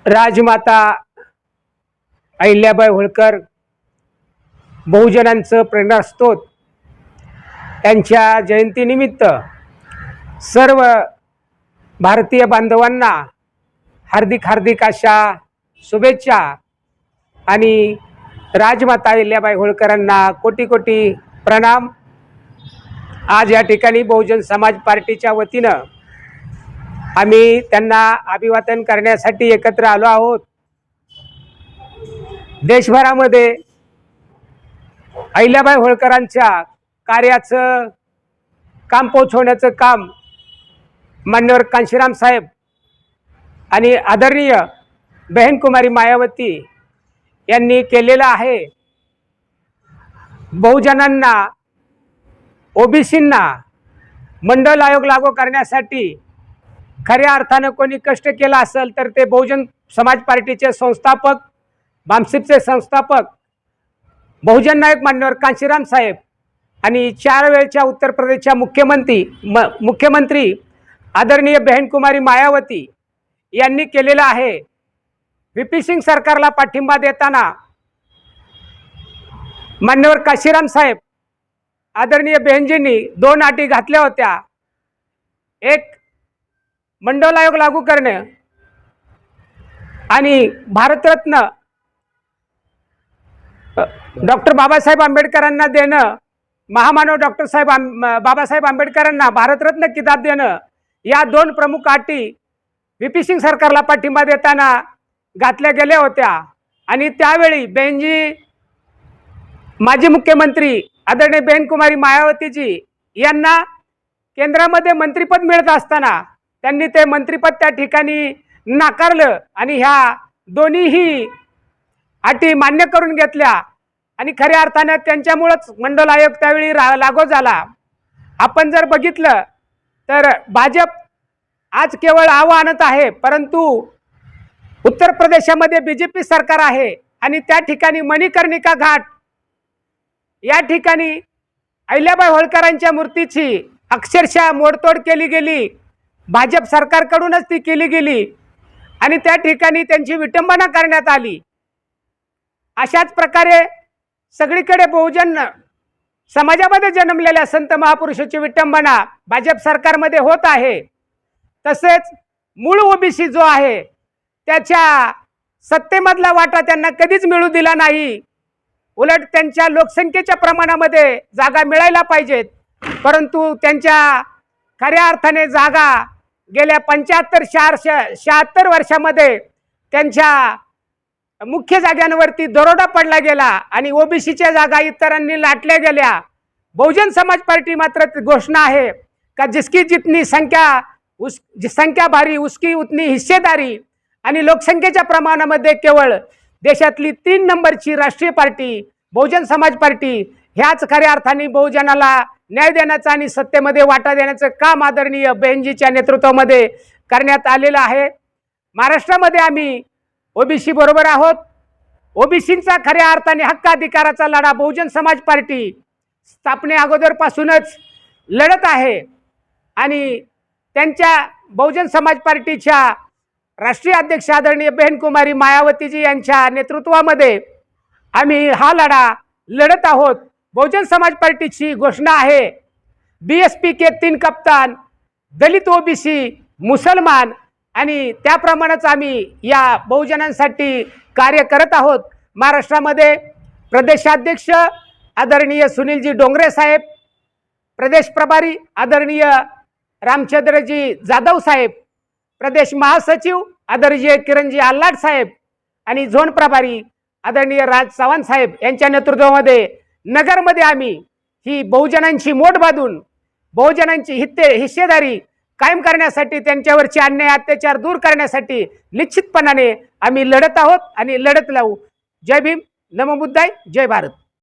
राजमाता अहिल्याबाई होळकर बहुजनांचं प्रेरणास्त्रोत त्यांच्या जयंतीनिमित्त सर्व भारतीय बांधवांना हार्दिक हार्दिक अशा शुभेच्छा आणि राजमाता अहिल्याबाई होळकरांना कोटी कोटी प्रणाम। आज या ठिकाणी बहुजन समाज पार्टीच्या वतीनं आम्ही त्यांना अभिवादन करण्यासाठी एकत्र आलो आहोत। देशभरामध्ये अहिल्याबाई होळकरांच्या कार्याचं काम पोहोचवण्याचं काम मान्यवर कांशीराम साहेब आणि आदरणीय बहन कुमारी मायावती यांनी केलेलं आहे। बहुजनांना ओबीसींना मंडल आयोग लागू करण्यासाठी खऱ्या अर्थानं कोणी कष्ट केला असेल तर ते बहुजन समाज पार्टीचे संस्थापक बामसिपचे संस्थापक बहुजन नायक मान्यवर कांशीराम साहेब आणि 4 वेळच्या उत्तर प्रदेशच्या मुख्यमंत्री आदरणीय बहन कुमारी मायावती यांनी केलेलं आहे। व्हीपी सिंग सरकारला पाठिंबा देताना मान्यवर कांशीराम साहेब आदरणीय बहनजींनी 2 अटी घातल्या होत्या। एक, मंडल आयोग लागू करणे आणि भारतरत्न डॉक्टर बाबासाहेब आंबेडकरांना देणं, महामानव डॉक्टर बाबासाहेब आंबेडकरांना भारतरत्न किताब देणं, या 2 प्रमुख अटी व्हीपी सिंग सरकारला पाठिंबा देताना घातल्या गेल्या होत्या। आणि त्यावेळी बहनजी माजी मुख्यमंत्री आदरणीय बहन कुमारी मायावतीजी यांना केंद्रामध्ये मंत्रिपद मिळत असताना त्यांनी ते मंत्रिपद त्या ठिकाणी नाकारलं आणि ह्या दोन्हीही अटी मान्य करून घेतल्या आणि खऱ्या अर्थानं त्यांच्यामुळेच मंडल आयोग त्यावेळी लागू झाला। आपण जर बघितलं तर भाजप आज केवळ आवा आणत आहे, परंतु उत्तर प्रदेशामध्ये बीजेपी सरकार आहे आणि त्या ठिकाणी मणिकर्णिका घाट या ठिकाणी अहिल्याबाई होळकरांच्या मूर्तीची अक्षरशः मोडतोड केली गेली, भाजप सरकारकडूनच ती केली गेली आणि त्या ठिकाणी त्यांची विटंबना करण्यात आली। अशाच प्रकारे सगळीकडे बहुजन समाजामध्ये जन्मलेल्या संत महापुरुषाची विटंबना भाजप सरकारमध्ये होत आहे। तसेच मूळ ओबीसी जो आहे त्याच्या सत्तेमधला वाटा त्यांना कधीच मिळू दिला नाही। उलट त्यांच्या लोकसंख्येच्या प्रमाणामध्ये जागा मिळायला पाहिजेत, परंतु त्यांच्या खऱ्या अर्थाने जागा गेल्या 75-76 वर्षामध्ये त्यांच्या मुख्य जागांवरती दरोडा पडला गेला आणि ओबीसीच्या जागा इतरांनी लाटल्या गेल्या। बहुजन समाज पार्टी मात्र घोषणा आहे का जिसकी जितनी संख्या भारी उसकी उतनी हिस्सेदारी, आणि लोकसंख्येच्या प्रमाणामध्ये केवळ देशातली 3 नंबरची राष्ट्रीय पार्टी बहुजन समाज पार्टी ह्याच खऱ्या अर्थाने बहुजनाला न्याय देण्याचं आणि सत्तेमध्ये वाटा देण्याचं काम आदरणीय बहनजीच्या नेतृत्वामध्ये करण्यात आलेलं आहे। महाराष्ट्रामध्ये आम्ही ओबीसी बरोबर आहोत। ओबीसींचा खऱ्या अर्थाने हक्क अधिकाराचा लढा बहुजन समाज पार्टी स्थापने अगोदरपासूनच लढत आहे आणि त्यांच्या बहुजन समाज पार्टीच्या राष्ट्रीय अध्यक्ष आदरणीय बहन कुमारी मायावतीजी यांच्या नेतृत्वामध्ये आम्ही हा लढा लढत आहोत। बहुजन समाज पार्टीची घोषणा आहे बीएसपी के 3 कप्तान, दलित, ओबीसी, मुसलमान, आणि त्याप्रमाणेच आम्ही या बहुजनांसाठी कार्य करत आहोत। महाराष्ट्रामध्ये प्रदेशाध्यक्ष आदरणीय सुनीलजी डोंगरे साहेब, प्रदेश प्रभारी आदरणीय रामचंद्रजी जाधव साहेब, प्रदेश महासचिव आदरणीय किरणजी आल्हाट साहेब आणि झोन प्रभारी आदरणीय राज चव्हाण साहेब यांच्या नेतृत्वामध्ये नगरमध्ये आम्ही ही बहुजनांची मोठ बांधून बहुजनांची हिस्सेदारी कायम करण्यासाठी, त्यांच्यावरचे अन्याय अत्याचार दूर करण्यासाठी निश्चितपणाने आम्ही लढत आहोत आणि लढत लावू। जय भीम, नमो बुद्धाय, जय भारत।